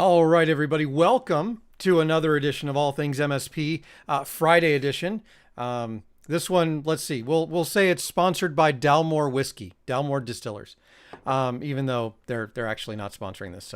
All right, everybody. Welcome to another edition of All Things MSP, Friday edition. This one, let's see. We'll say it's sponsored by Dalmore Whiskey, Dalmore Distillers, even though they're actually not sponsoring this.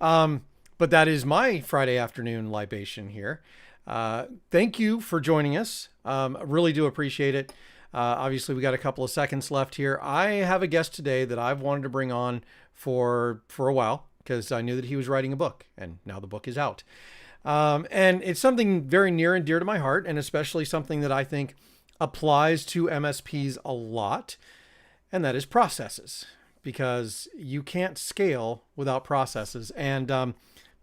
But that is my Friday afternoon libation here. Thank you for joining us. Really do appreciate it. Obviously, we got a couple of seconds left here. I have a guest today that I've wanted to bring on for a while, because I knew that he was writing a book, and now the book is out. And it's something very near and dear to my heart, and especially something that I think applies to MSPs a lot, and that is processes, because you can't scale without processes. And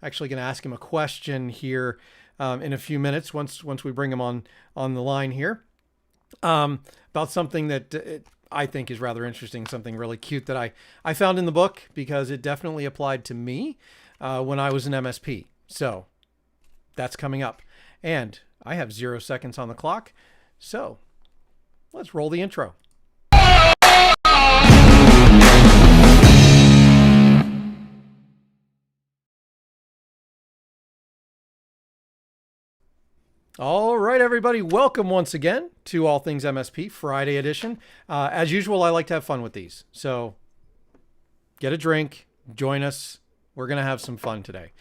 actually going to ask him a question here in a few minutes once we bring him on the line here, about something that I think is rather interesting, something really cute that I found in the book, because it definitely applied to me when I was an MSP. So that's coming up. And I have 0 seconds on the clock. So let's roll the intro. All right, everybody. Welcome once again to All Things MSP Friday edition. As usual, I like to have fun with these. So get a drink, join us. We're going to have some fun today.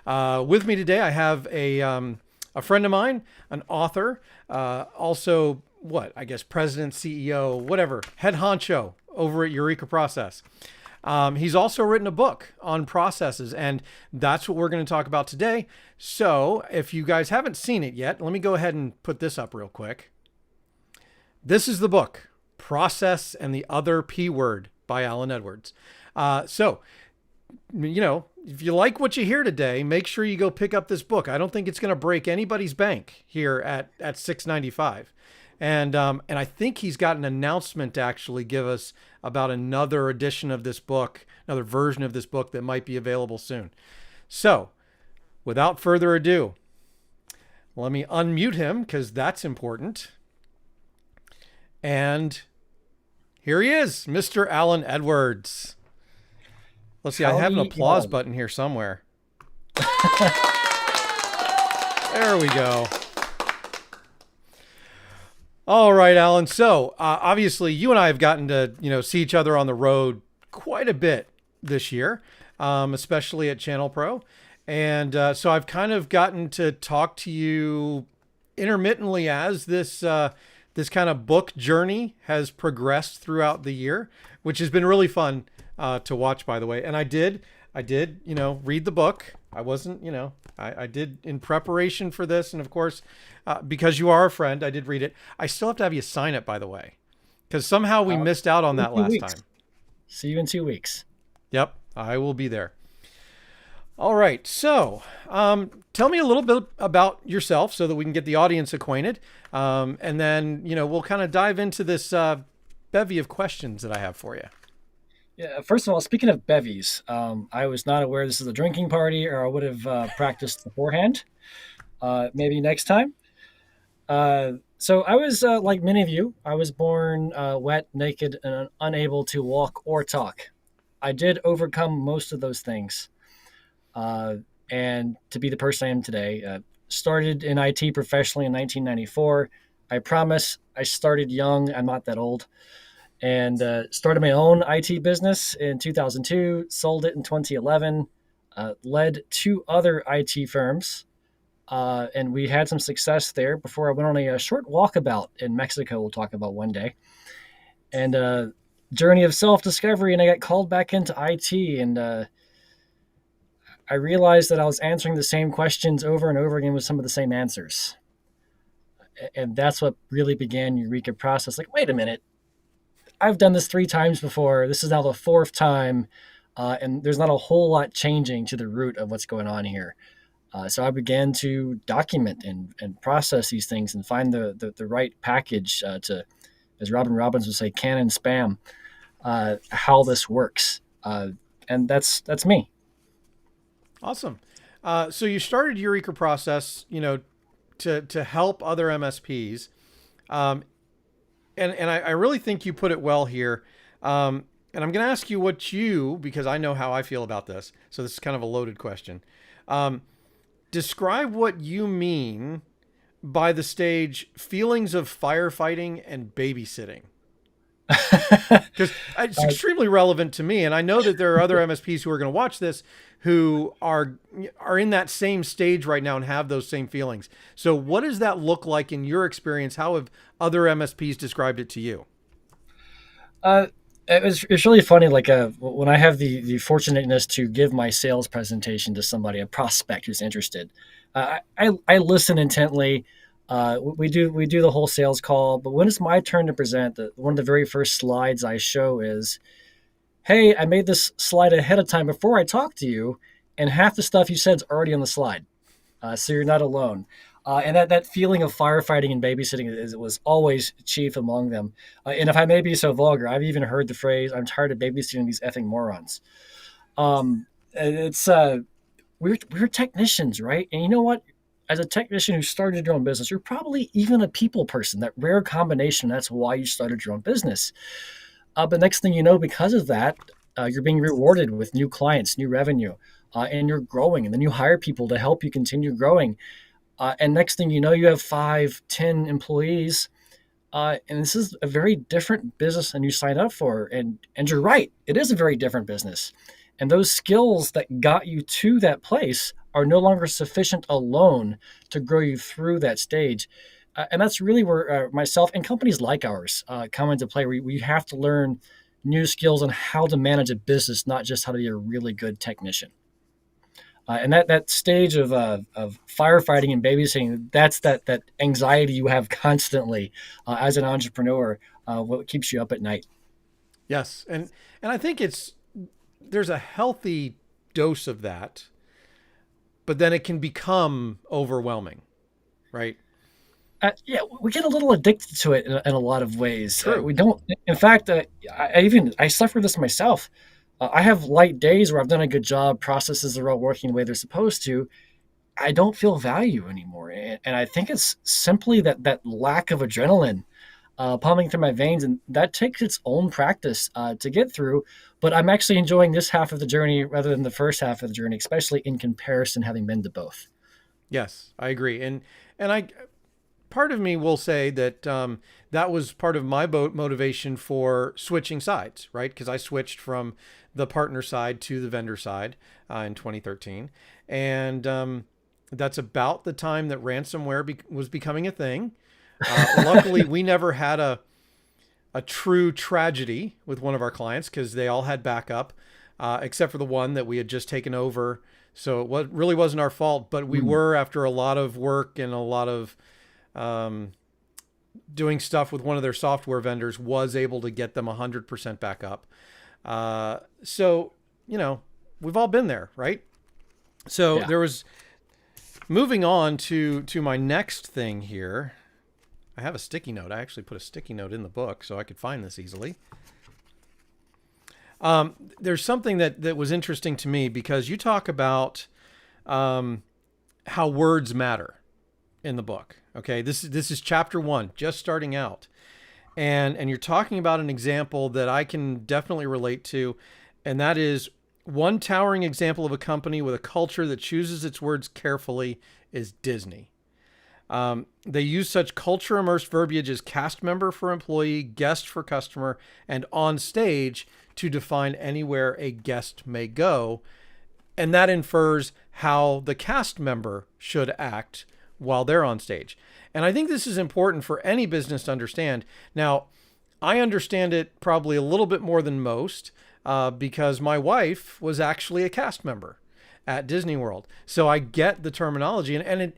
With me today, I have a friend of mine, an author, also president, CEO, whatever, head honcho over at Eureka Process. He's also written a book on processes, and that's what we're going to talk about today. So if you guys haven't seen it yet, let me go ahead and put this up real quick. This is the book, Process and the Other P Word by Alan Edwards. So, if you like what you hear today, make sure you go pick up this book. I don't think it's going to break anybody's bank here at $6.95. And I think he's got an announcement to actually give us about another edition of this book, another version of this book that might be available soon. So without further ado, let me unmute him, because that's important. And here he is, Mr. Alan Edwards. Let's see, I have an applause button here somewhere. There we go. All right, Alan. So obviously you and I have gotten to, see each other on the road quite a bit this year, especially at Channel Pro. And so I've kind of gotten to talk to you intermittently as this kind of book journey has progressed throughout the year, which has been really fun to watch, by the way. And I did, read the book. I wasn't, I did in preparation for this. And of course, because you are a friend, I did read it. I still have to have you sign it, by the way, because somehow we missed out on that last time. See you in 2 weeks. Yep, I will be there. All right. So tell me a little bit about yourself so that we can get the audience acquainted. And then, we'll kind of dive into this bevy of questions that I have for you. Yeah. First of all, speaking of bevies, I was not aware this is a drinking party, or I would have practiced beforehand. Maybe next time. So I was like many of you. I was born wet, naked, and unable to walk or talk. I did overcome most of those things, and to be the person I am today. Started in IT professionally in 1994. I promise I started young. I'm not that old. And started my own IT business in 2002, sold it in 2011, led 2 other IT firms, and we had some success there before I went on a short walkabout in Mexico we'll talk about one day. And journey of self-discovery, and I got called back into IT, and I realized that I was answering the same questions over and over again with some of the same answers. And that's what really began Eureka Process. Like, wait a minute. I've done this 3 times before. This is now the 4th time, and there's not a whole lot changing to the root of what's going on here. So I began to document and process these things and find the right package to, as Robin Robbins would say, can and spam, how this works. And that's me. Awesome. So you started Eureka Process, to help other MSPs. And I really think you put it well here. And I'm going to ask you because I know how I feel about this. So this is kind of a loaded question. Describe what you mean by the stage feelings of firefighting and babysitting, because it's Uh, extremely relevant to me, and I know that there are other MSPs who are going to watch this who are in that same stage right now and have those same feelings. So what does that look like in your experience? How have other MSPs described it to you? Uh, it's really funny. Like when I have the fortunateness to give my sales presentation to somebody, a prospect who's interested, I listen intently. We do the whole sales call, but when it's my turn to present, one of the very first slides I show is, "Hey, I made this slide ahead of time before I talked to you, and half the stuff you said is already on the slide." So you're not alone. And that feeling of firefighting and babysitting was always chief among them. And if I may be so vulgar, I've even heard the phrase, "I'm tired of babysitting these effing morons." It's we're technicians, right? And you know what? As a technician who started your own business, you're probably even a people person. That rare combination. That's why you started your own business. But next thing you know, because of that, you're being rewarded with new clients, new revenue, and you're growing. And then you hire people to help you continue growing. And next thing you know, you have 5, 10 employees. And this is a very different business than you signed up for. And you're right, it is a very different business. And those skills that got you to that place are no longer sufficient alone to grow you through that stage. And that's really where myself and companies like ours come into play. We have to learn new skills on how to manage a business, not just how to be a really good technician. And that stage of firefighting and babysitting, that's that anxiety you have constantly as an entrepreneur, what keeps you up at night. Yes, and I think there's a healthy dose of that, but then it can become overwhelming, right? Yeah, we get a little addicted to it in a lot of ways. True. We don't. In fact, I suffer this myself. I have light days where I've done a good job, processes are all working the way they're supposed to. I don't feel value anymore, and I think it's simply that lack of adrenaline pumping through my veins, and that takes its own practice to get through. But I'm actually enjoying this half of the journey rather than the first half of the journey, especially in comparison, having been to both. Yes, I agree, and I part of me will say that that was part of my motivation for switching sides, right? Because I switched from the partner side to the vendor side in 2013, and that's about the time that ransomware was becoming a thing. Luckily, we never had a true tragedy with one of our clients because they all had backup, except for the one that we had just taken over. So really wasn't our fault, but we Mm. were, after a lot of work and a lot of um, doing stuff with one of their software vendors, was able to get them 100% back up. So, we've all been there, right? So Yeah. there was, moving on to my next thing here. I have a sticky note. I actually put a sticky note in the book so I could find this easily. There's something that was interesting to me because you talk about how words matter in the book. Okay, this is chapter 1, just starting out, and you're talking about an example that I can definitely relate to, and that is one towering example of a company with a culture that chooses its words carefully is Disney. They use such culture immersed verbiage as cast member for employee, guest for customer, and on stage to define anywhere a guest may go. And that infers how the cast member should act while they're on stage. And I think this is important for any business to understand. Now, I understand it probably a little bit more than most because my wife was actually a cast member at Disney World. So I get the terminology, and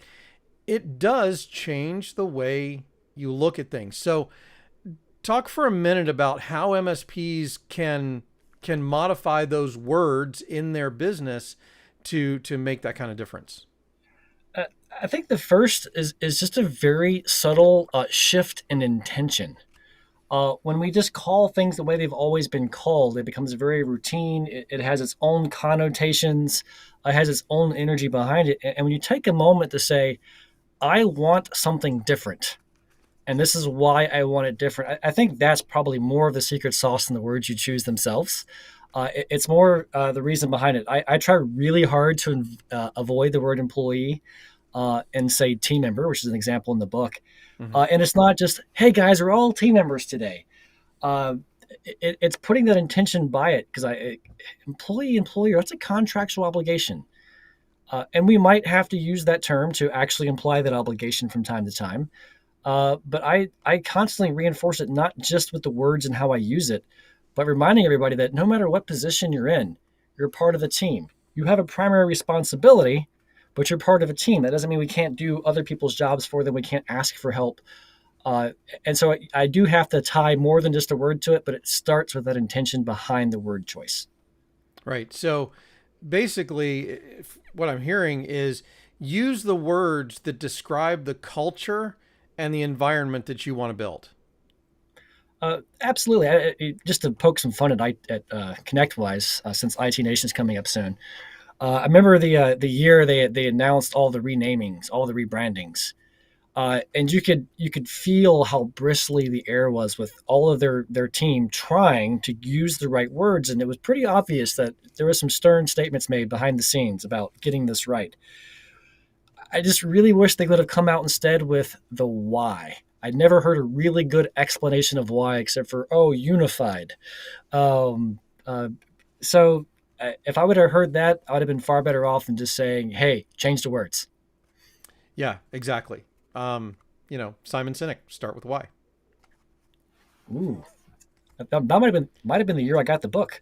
it does change the way you look at things. So talk for a minute about how MSPs can modify those words in their business to make that kind of difference. Uh, I think the first is just a very subtle shift in intention. When we just call things the way they've always been called, it becomes very routine. It has its own connotations, it has its own energy behind it. And when you take a moment to say, "I want something different, and this is why I want it different," I think that's probably more of the secret sauce than the words you choose themselves. It's more the reason behind it. I try really hard to avoid the word employee and say team member, which is an example in the book. Hmm. And it's not just, hey guys, we're all team members today. Uh, it's putting that intention by it because employee employer, that's a contractual obligation. And we might have to use that term to actually imply that obligation from time to time. But I constantly reinforce it, not just with the words and how I use it, but reminding everybody that no matter what position you're in, you're part of a team. You have a primary responsibility, but you're part of a team. That doesn't mean we can't do other people's jobs for them. We can't ask for help. And so I do have to tie more than just a word to it, but it starts with that intention behind the word choice. Right. So basically, what I'm hearing is use the words that describe the culture and the environment that you want to build. Absolutely. Just to poke some fun at ConnectWise, since IT Nation is coming up soon. I remember the year they announced all the renamings, all the rebrandings, and you could feel how bristly the air was with all of their team trying to use the right words, and it was pretty obvious that there was some stern statements made behind the scenes about getting this right. I just really wish they would have come out instead with the why. I never heard a really good explanation of why, except for unified. Um, uh, so if I would have heard that, I would have been far better off than just saying, "Hey, change the words." Yeah, exactly. Simon Sinek, start with why. Ooh, that might have been the year I got the book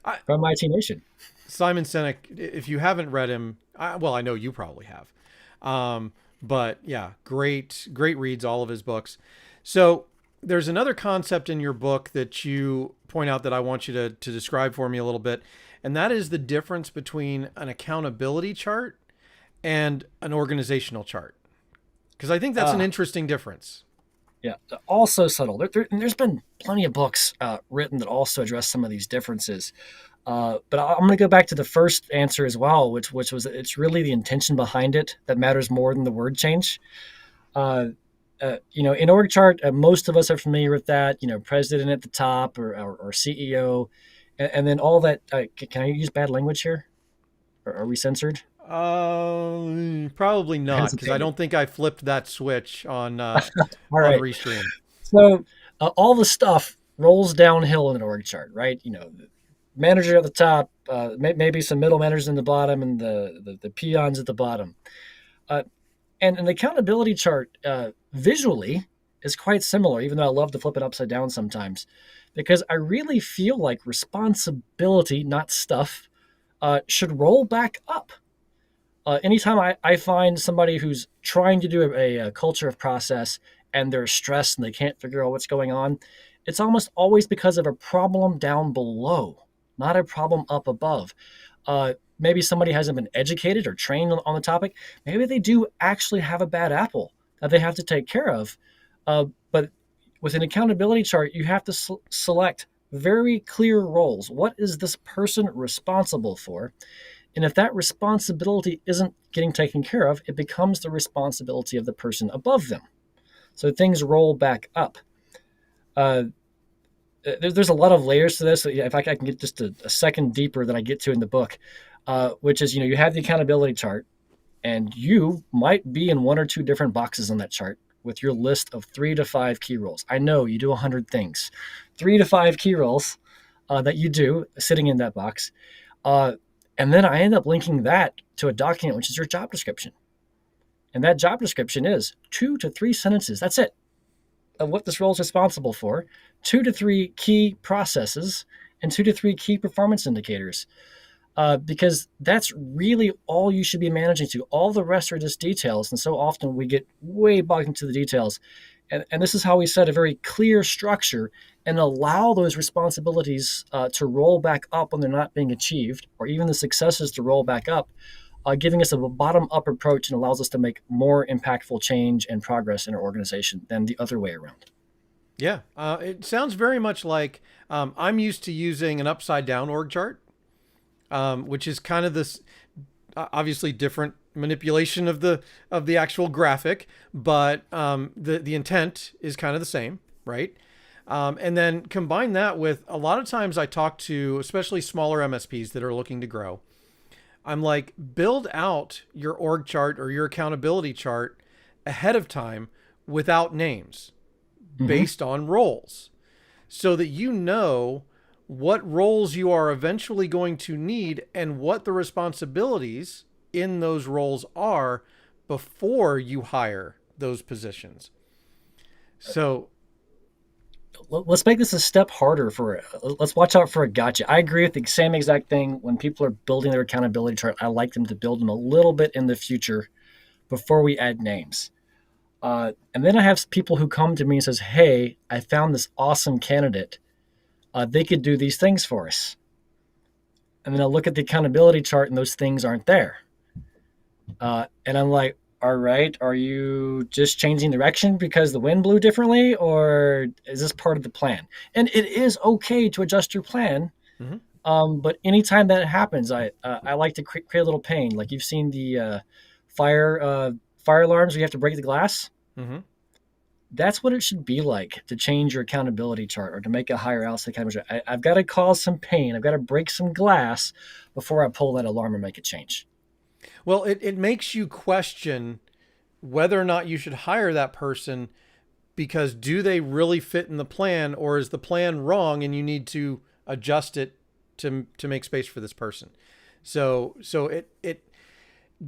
I, from IT Nation. Simon Sinek, if you haven't read him, well, I know you probably have. But yeah, great reads, all of his books. So there's another concept in your book that you point out that I want you to describe for me a little bit. And that is the difference between an accountability chart and an organizational chart. Because I think that's an Uh, interesting difference. yeah, also subtle. And there's been plenty of books written that also address some of these differences. But I'm going to go back to the first answer as well, which was it's really the intention behind it that matters more than the word change. Uh, in org chart, most of us are familiar with that. President at the top or CEO, and then all that. Can I use bad language here? Or are we censored? Probably I not, because I hesitated. don't think I flipped that switch All on right. Restream. So all the stuff rolls downhill in an org chart, right? Manager at the top, maybe some middle managers in the bottom, and the peons at the bottom. Uh, and an accountability chart visually is quite similar, even though I love to flip it upside down sometimes, because I really feel like responsibility, not stuff, should roll back up. Anytime I find somebody who's trying to do a culture of process and they're stressed and they can't figure out what's going on, it's almost always because of a problem down below, not a problem up above. Maybe somebody hasn't been educated or trained on the topic. Maybe they do actually have a bad apple that they have to take care of. But with an accountability chart, you have to select very clear roles. What is this person responsible for? And if that responsibility isn't getting taken care of, it becomes the responsibility of the person above them. So things roll back up. Uh, there's a lot of layers to this. So if I can get just a second deeper than I get to in the book, which is, you have the accountability chart, and you might be in one or two different boxes on that chart with your list of 3 to 5 key roles. I know you do 100 things, 3 to 5 key roles that you do sitting in that box. Uh, and then I end up linking that to a document, which is your job description. And that job description is 2 to 3 sentences. That's it, of what this role is responsible for, 2 to 3 key processes, and 2 to 3 key performance indicators. Because that's really all you should be managing to. All the rest are just details. And so often we get way bogged into the details. And this is how we set a very clear structure and allow those responsibilities to roll back up when they're not being achieved, or even the successes to roll back up, giving us a bottom up approach and allows us to make more impactful change and progress in our organization than the other way around. Yeah, it sounds very much like I'm used to using an upside down org chart, which is kind of this obviously different manipulation of the actual graphic, but the intent is kind of the same, right? And then combine that with a lot of times I talk to, especially smaller MSPs that are looking to grow. I'm like, build out your org chart or your accountability chart ahead of time without names, Mm-hmm. based on roles, so that you know what roles you are eventually going to need and what the responsibilities in those roles are before you hire those positions. So, Let's make this a step harder for. Let's watch out for a gotcha. I agree with the same exact thing. When people are building their accountability chart, I like them to build them a little bit in the future before we add names. And then I have people who come to me and says, "Hey, I found this awesome candidate. They could do these things for us." And then I look at the accountability chart, and those things aren't there. And I'm like, "All right, are you just changing direction because the wind blew differently, or is this part of the plan?" And it is okay to adjust your plan. mhm, But anytime that happens, I like to create a little pain. Like you've seen the fire alarms where you have to break the glass. mhm. That's what it should be like to change your accountability chart or to make a higher outside accountability. I've got to cause some pain. I've got to break some glass before I pull that alarm and make a change. Well, it makes you question whether or not you should hire that person, because do they really fit in the plan, or is the plan wrong and you need to adjust it to make space for this person. So it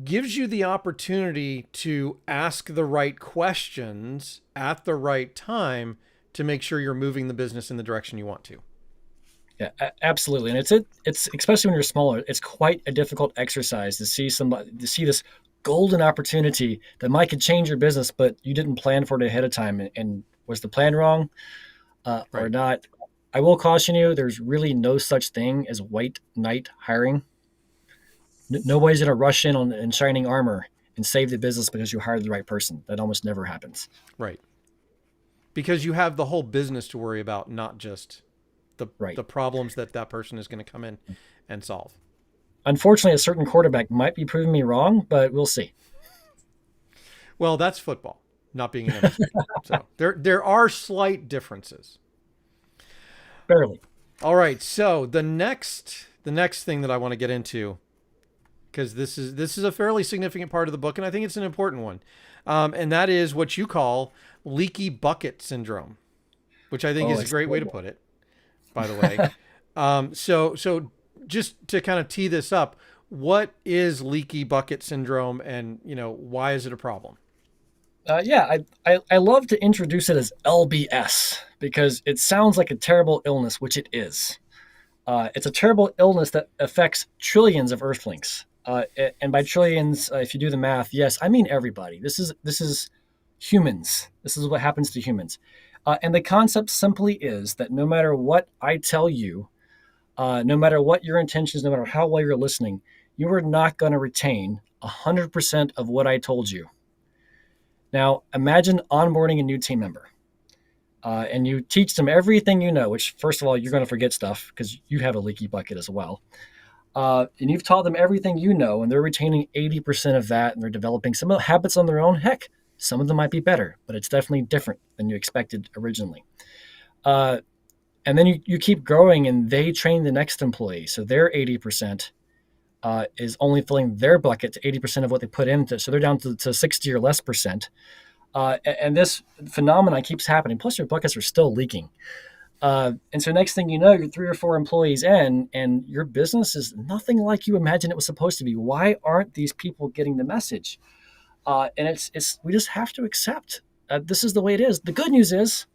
gives you the opportunity to ask the right questions at the right time to make sure you're moving the business in the direction you want to. Yeah, absolutely. And it's especially when you're smaller, it's quite a difficult exercise to see this golden opportunity that might could change your business, but you didn't plan for it ahead of time. And was the plan wrong or Right. not? I will caution you: there's really no such thing as white knight hiring. Nobody's going to rush in shining armor and save the business because you hired the right person. That almost never happens. Right. Because you have the whole business to worry about, not just Right. the problems that that person is going to come in and solve. Unfortunately, a certain quarterback might be proving me wrong, but we'll see. Well, that's football, not being an MSP. So there are slight differences. Barely. All right. So the next thing that I want to get into, because this is a fairly significant part of the book, and I think it's an important one, and that is what you call leaky bucket syndrome, which I think Oh, is a it's great way to put it, by the way. So just to kind of tee this up, what is leaky bucket syndrome, and why is it a problem? yeah, I love to introduce it as LBS because it sounds like a terrible illness, which it is. It's a terrible illness that affects trillions of Earthlings, and by trillions, if you do the math, yes, I mean everybody. This is humans. This is what happens to humans, and the concept simply is that no matter what I tell you, no matter what your intentions, no matter how well you're listening, you are not going to retain 100% of what I told you. Now, imagine onboarding a new team member. And you teach them everything you know, which, first of all, you're going to forget stuff because you have a leaky bucket as well. And you've taught them everything you know, and they're retaining 80% of that, and they're developing some habits on their own. Heck, some of them might be better, but it's definitely different than you expected originally. Uh, and then you keep growing, and they train the next employee. So their 80% is only filling their bucket to 80% of what they put into. So they're down to 60 or less percent. And this phenomenon keeps happening. Plus, your buckets are still leaking. And so next thing you know, you're 3 or 4 employees in, and your business is nothing like you imagined it was supposed to be. Why aren't these people getting the message? And it's we just have to accept this is the way it is. The good news is,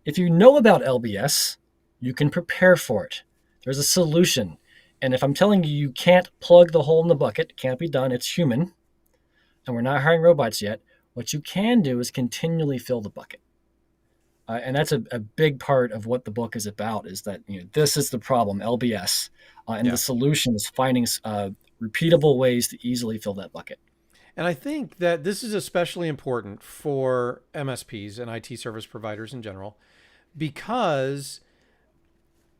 if you know about LBS, you can prepare for it. There's a solution. And if I'm telling you you can't plug the hole in the bucket, it can't be done. It's human, and we're not hiring robots yet. What you can do is continually fill the bucket. And that's a big part of what the book is about, is that this is the problem, LBS, and the Yeah. solution is finding repeatable ways to easily fill that bucket. And I think that this is especially important for MSPs and IT service providers in general, because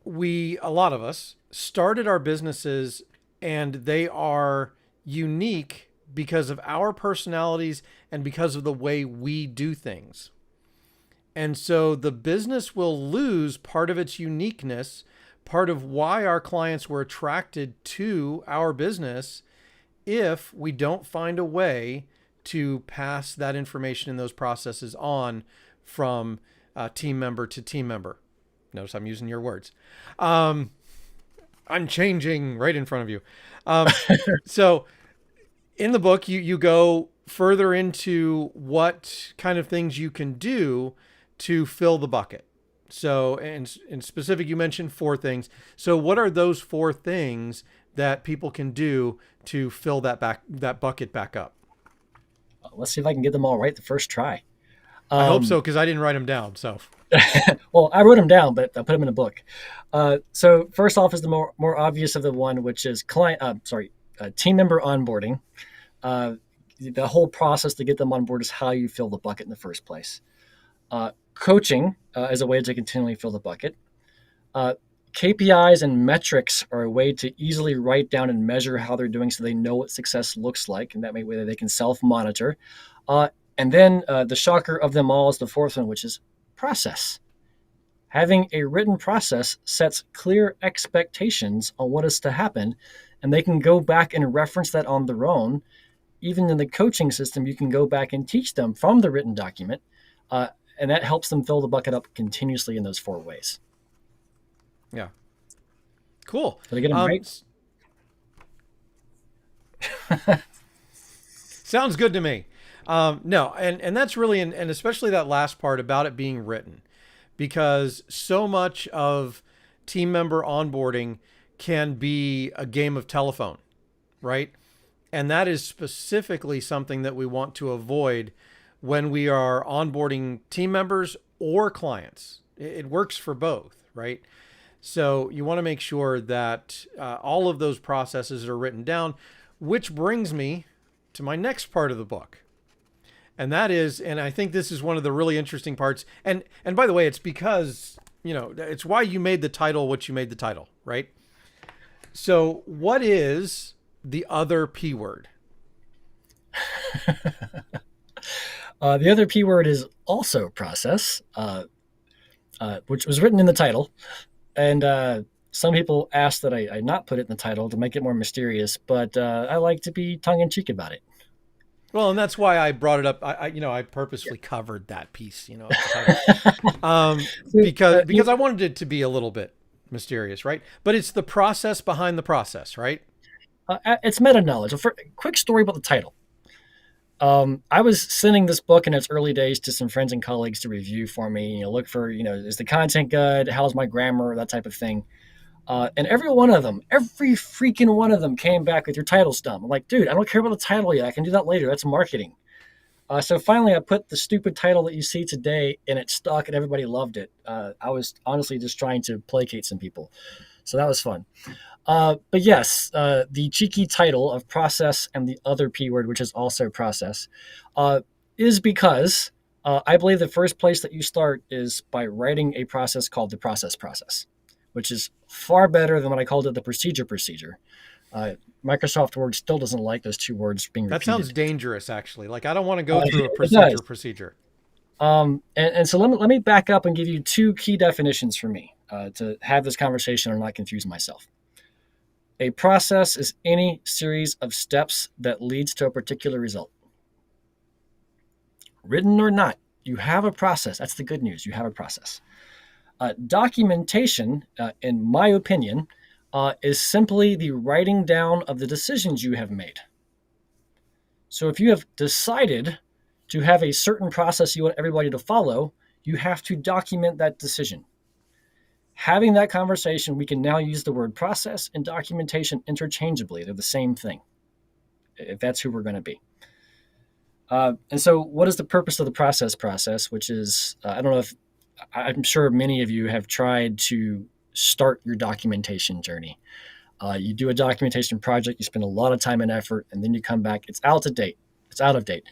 a lot of us started our businesses, and they are unique because of our personalities and because of the way we do things. And so the business will lose part of its uniqueness, part of why our clients were attracted to our business, if we don't find a way to pass that information in those processes on from team member to team member. Notice I'm using your words. I'm changing right in front of you. So in the book, you go further into what kind of things you can do to fill the bucket. So, in specific, you mentioned 4 things. So, what are those 4 things that people can do to fill that bucket back up? Let's see if I can get them all right the first try. I hope so Um, because I didn't write them down. So, well, I wrote them down, but I put them in a book. So first off is the more obvious of the one, which is team member onboarding. Uh, the whole process to get them on board is how you fill the bucket in the first place. Coaching is a way to continually fill the bucket. Uh, KPIs and metrics are a way to easily write down and measure how they're doing so they know what success looks like, and that way they can self-monitor. And then the shocker of them all is the fourth one, which is process. Having a written process sets clear expectations on what is to happen, and they can go back and reference that on their own. Even in the coaching system, you can go back and teach them from the written document, and that helps them fill the bucket up continuously in those 4 ways. yeah, cool. Did I get them right? Sounds good to me. No, and that's really, and especially that last part about it being written, because so much of team member onboarding can be a game of telephone, right? And that is specifically something that we want to avoid when we are onboarding team members or clients. It works for both, right? So you want to make sure that all of those processes are written down, which brings me to my next part of the book. And that is, and I think this is one of the really interesting parts. And by the way, it's because, it's why you made the title what you made the title, right? So what is the other P word? The other P word is also process, which was written in the title. And some people asked that I not put it in the title to make it more mysterious, but I like to be tongue-in-cheek about it. Well, and that's why I brought it up. I purposely covered that piece, because I wanted it to be a little bit mysterious, right? But it's the process behind the process, right? It's meta knowledge. Quick story about the title. I was sending this book in its early days to some friends and colleagues to review for me. Look for, is the content good? How's my grammar? That type of thing. And every freaking one of them came back with your title's dumb. I'm like, dude, I don't care about the title yet. I can do that later. That's marketing. So finally, I put the stupid title that you see today, and it stuck, and everybody loved it. I was honestly just trying to placate some people. So that was fun. But yes, the cheeky title of process and the other P word, which is also process, is because I believe the first place that you start is by writing a process called the process, which is far better than what I called it, the procedure. Microsoft Word still doesn't like those 2 words being repeated. That sounds dangerous, actually. Like, I don't want to go through a procedure. And so let me back up and give you 2 key definitions for me to have this conversation and not confuse myself. A process is any series of steps that leads to a particular result. Written or not, you have a process. That's the good news. You have a process. Documentation, in my opinion, is simply the writing down of the decisions you have made. So if you have decided to have a certain process you want everybody to follow, you have to document that decision. Having that conversation, we can now use the word process and documentation interchangeably. They're the same thing, if that's who we're going to be. And so what is the purpose of the process, which is, I don't know if, I'm sure many of you have tried to start your documentation journey. You do a documentation project, you spend a lot of time and effort, and then you come back, it's out of date.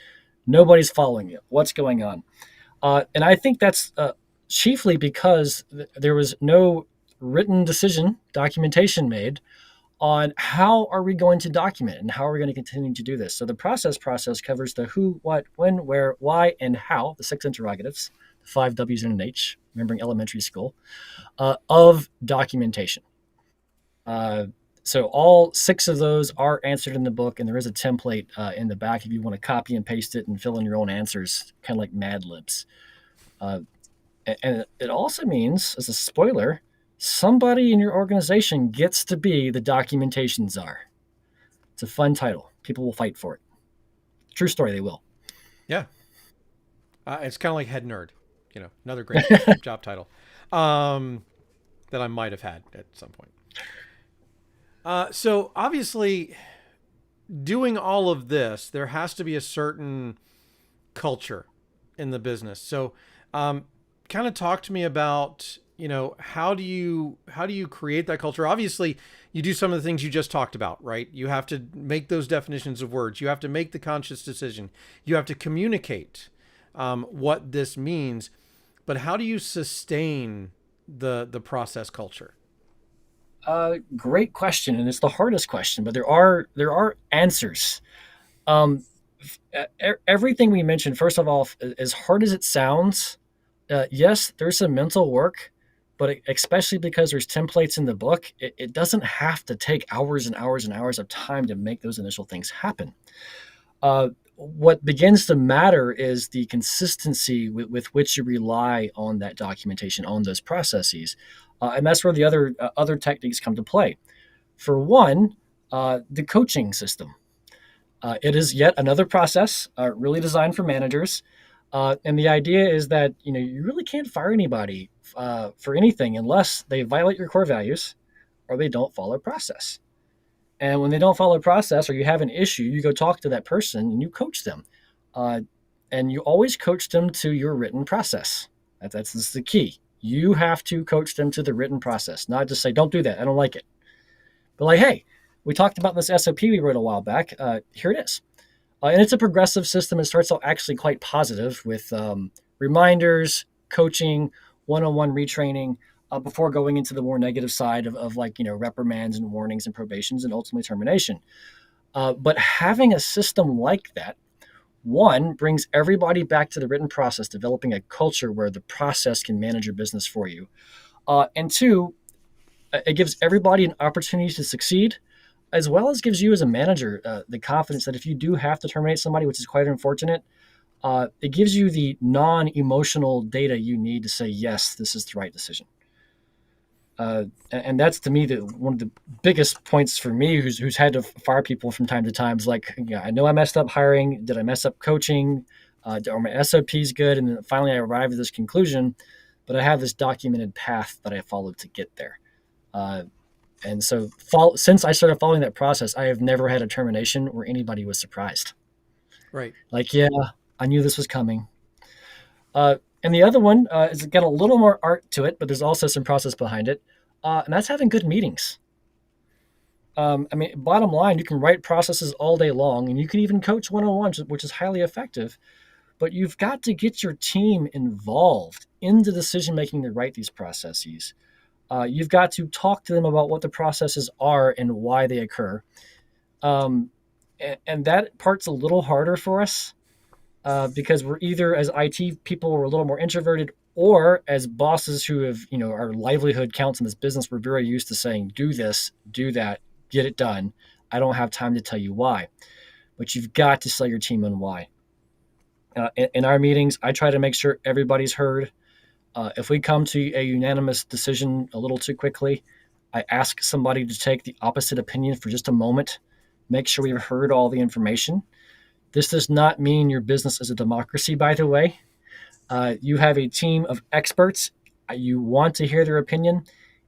Nobody's following you. What's going on? And I think that's chiefly because there was no written documentation made on how are we going to document and how are we going to continue to do this. So the process covers the who, what, when, where, why, and how, the 6 interrogatives five W's and an H, remembering elementary school, of documentation. Uh, so all six of those are answered in the book, and there is a template in the back if you want to copy and paste it and fill in your own answers, kind of like Mad Libs. Uh, and it also means, as a spoiler, somebody in your organization gets to be the documentation czar. It's a fun title. People will fight for it. True story, they will. Yeah. It's kind of like head nerd, another great job title that I might have had at some point. So obviously, doing all of this, there has to be a certain culture in the business. So, kind of talk to me about how do you create that culture? Obviously, you do some of the things you just talked about, right? You have to make those definitions of words. You have to make the conscious decision. You have to communicate what this means. But how do you sustain the process culture? Great question, and it's the hardest question, but there are answers. Um, Everything we mentioned, first of all, as hard as it sounds, yes, there's some mental work, but especially because there's templates in the book, it doesn't have to take hours and hours and hours of time to make those initial things happen. What begins to matter is the consistency with which you rely on that documentation, on those processes, and that's where the other techniques come to play. For one, the coaching system. It is yet another process, really designed for managers. And the idea is that you really can't fire anybody for anything unless they violate your core values or they don't follow process. And when they don't follow process or you have an issue, you go talk to that person and you coach them. Uh, and you always coach them to your written process. That's the key. You have to coach them to the written process, not just say, don't do that. I don't like it. But like, hey, we talked about this SOP we wrote a while back. Here it is. And it's a progressive system. It starts out actually quite positive with reminders, coaching, one-on-one retraining before going into the more negative side of like, reprimands and warnings and probations and ultimately termination. But having a system like that, one, brings everybody back to the written process, developing a culture where the process can manage your business for you. And two, it gives everybody an opportunity to succeed, as well as gives you as a manager the confidence that if you do have to terminate somebody, which is quite unfortunate, it gives you the non-emotional data you need to say, yes, this is the right decision. And that's to me one of the biggest points for me, who's had to fire people from time to time. Is like, I know I messed up hiring. Did I mess up coaching? Are my SOPs good? And then finally, I arrived at this conclusion, but I have this documented path that I followed to get there. And so, since I started following that process, I have never had a termination where anybody was surprised. Right. Like, yeah, I knew this was coming. And the other one is got a little more art to it, but there's also some process behind it. And that's having good meetings. I mean, bottom line, you can write processes all day long, and you can even coach one-on-one, which is highly effective. But you've got to get your team involved in the decision-making to write these processes. You've got to talk to them about what the processes are and why they occur. And that part's a little harder for us because we're either, as IT people, we're a little more introverted, or as bosses who have, our livelihood counts in this business, we're very used to saying, do this, do that, get it done. I don't have time to tell you why. But you've got to sell your team on why. In our meetings, I try to make sure everybody's heard. If we come to a unanimous decision a little too quickly, I ask somebody to take the opposite opinion for just a moment, make sure we've heard all the information. This does not mean your business is a democracy, by the way. You have a team of experts. You want to hear their opinion.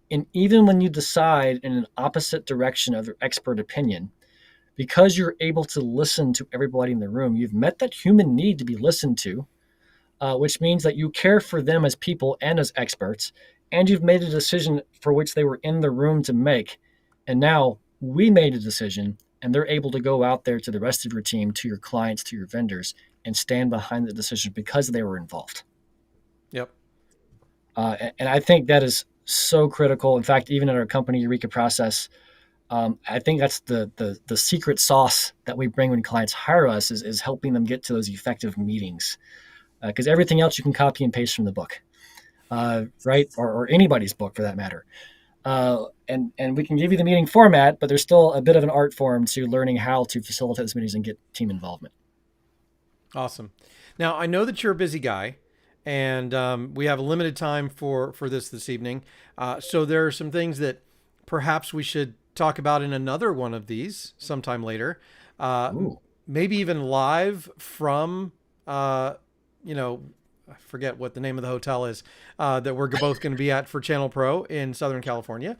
And even when you decide in an opposite direction of their expert opinion, because you're able to listen to everybody in the room, you've met that human need to be listened to, which means that you care for them as people and as experts, and you've made a decision for which they were in the room to make. And now we made a decision, and they're able to go out there to the rest of your team, to your clients, to your vendors, and stand behind the decision because they were involved. Yep. And I think that is so critical. In fact, even in our company, Eureka Process, I think that's the secret sauce that we bring when clients hire us is helping them get to those effective meetings. because everything else you can copy and paste from the book, right? Or anybody's book for that matter. And we can give you the meeting format, but there's still a bit of an art form to learning how to facilitate those meetings and get team involvement. Awesome. Now, I know that you're a busy guy, and we have a limited time for this evening. So there are some things that perhaps we should talk about in another one of these sometime later. Uh, Ooh. Maybe even live from, you know, I forget what the name of the hotel is that we're both going to be at for Channel Pro in Southern California.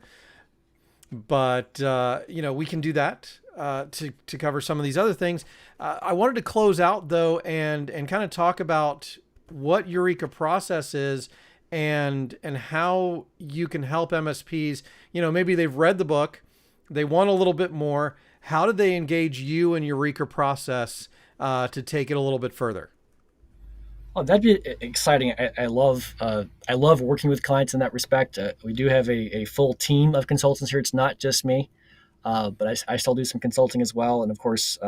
But we can do that to cover some of these other things. I wanted to close out though and kind of talk about what Eureka Process is and how you can help MSPs. Maybe they've read the book, they want a little bit more. How do they engage you in Eureka Process to take it a little bit further? Oh, that'd be exciting. I love working with clients in that respect. We do have a full team of consultants here. It's not just me, but I still do some consulting as well, and of course,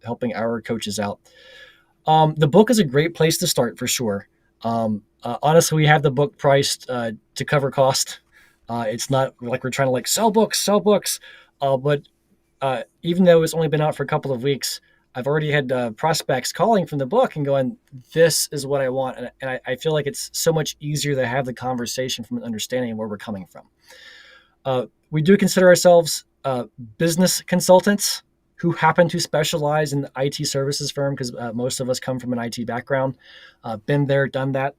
helping our coaches out. The book is a great place to start for sure. Honestly, we have the book priced to cover cost. It's not like we're trying to like sell books. But even though it's only been out for a couple of weeks, I've already had prospects calling from the book and going, "This is what I want," and I feel like it's so much easier to have the conversation from an understanding of where we're coming from. We do consider ourselves business consultants who happen to specialize in the IT services firm because most of us come from an IT background, been there, done that.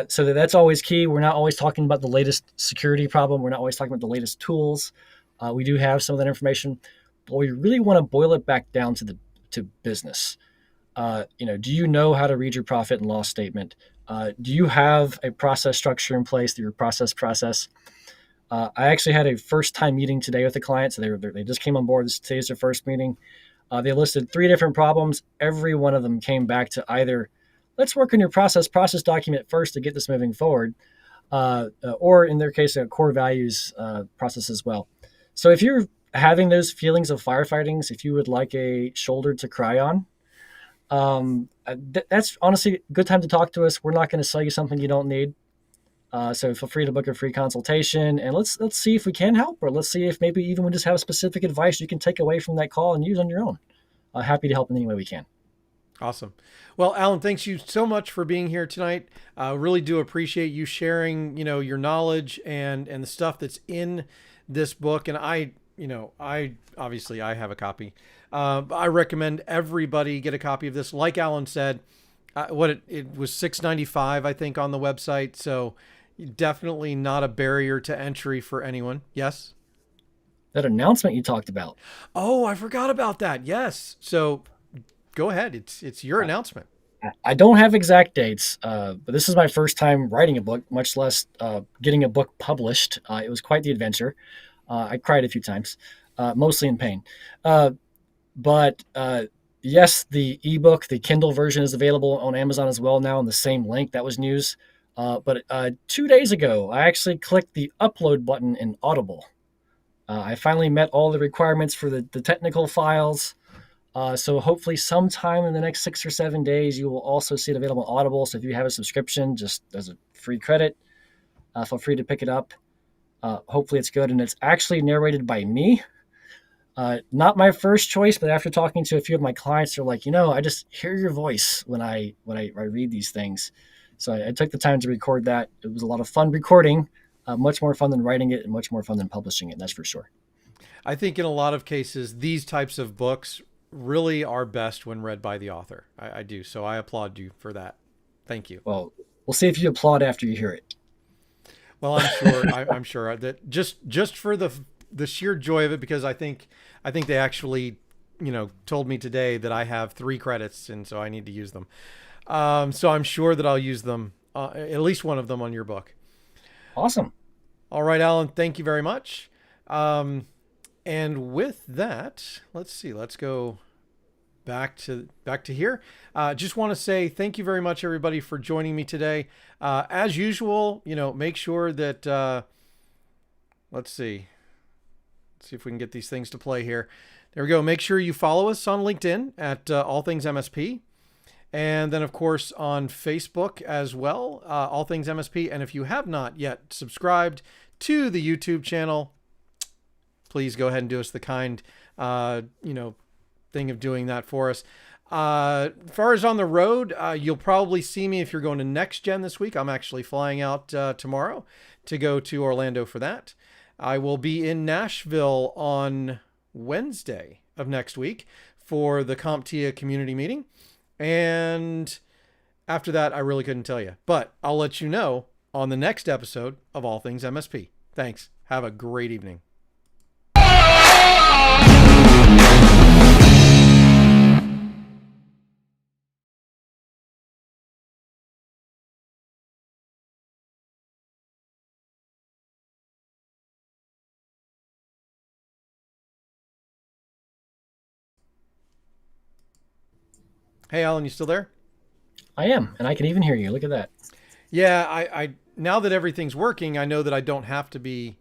So that's always key. We're not always talking about the latest security problem. We're not always talking about the latest tools. We do have some of that information, but we really want to boil it back down to business. Do you know how to read your profit and loss statement? Do you have a process structure in place through your process? I actually had a first time meeting today with a client. So they just came on board. Today's their first meeting. They listed 3 different problems. Every one of them came back to either let's work on your process document first to get this moving forward, or in their case, a core values process as well. So if you're having those feelings of firefighting, if you would like a shoulder to cry on, that's honestly a good time to talk to us. We're not going to sell you something you don't need. So feel free to book a free consultation and let's see if we can help, or let's see if maybe even we just have specific advice you can take away from that call and use on your own. Happy to help in any way we can. Awesome. Well, Alan, thanks you so much for being here tonight. Really do appreciate you sharing, your knowledge and the stuff that's in this book. And I obviously I have a copy. I recommend everybody get a copy of this. Like Alan said, it was $6.95, I think, on the website. So definitely not a barrier to entry for anyone. Yes. That announcement you talked about. Oh, I forgot about that. Yes. So go ahead. It's your announcement. I don't have exact dates, but this is my first time writing a book, much less getting a book published. It was quite the adventure. I cried a few times, mostly in pain. But yes, the ebook, the Kindle version is available on Amazon as well now on the same link. That was news. But 2 days ago, I actually clicked the upload button in Audible. I finally met all the requirements for the technical files. So hopefully sometime in the next 6 or 7 days, you will also see it available on Audible. So if you have a subscription, just as a free credit, feel free to pick it up. Hopefully it's good. And it's actually narrated by me. Not my first choice, but after talking to a few of my clients, they're like, I just hear your voice when I read these things. So I took the time to record that. It was a lot of fun recording, much more fun than writing it and much more fun than publishing it. That's for sure. I think in a lot of cases, these types of books really are best when read by the author. I do. So I applaud you for that. Thank you. Well, we'll see if you applaud after you hear it. Well, I'm sure. I'm sure that just for the sheer joy of it, because I think they actually, told me today that I have 3 credits, and so I need to use them. So I'm sure that I'll use them, at least one of them, on your book. Awesome. All right, Alan. Thank you very much. And with that, let's see. Let's go back to here. Just want to say thank you very much, everybody, for joining me today. As usual, make sure that let's see if we can get these things to play here. There we go. Make sure you follow us on LinkedIn at All Things MSP. And then, of course, on Facebook as well, All Things MSP. And if you have not yet subscribed to the YouTube channel, please go ahead and do us the kind, thing of doing that for us. As far as on the road, you'll probably see me if you're going to Next Gen this week. I'm actually flying out tomorrow to go to Orlando for that. I will be in Nashville on Wednesday of next week for the CompTIA community meeting. And after that, I really couldn't tell you. But I'll let you know on the next episode of All Things MSP. Thanks. Have a great evening. Hey, Alan, you still there? I am, and I can even hear you. Look at that. Yeah, I now that everything's working, I know that I don't have to be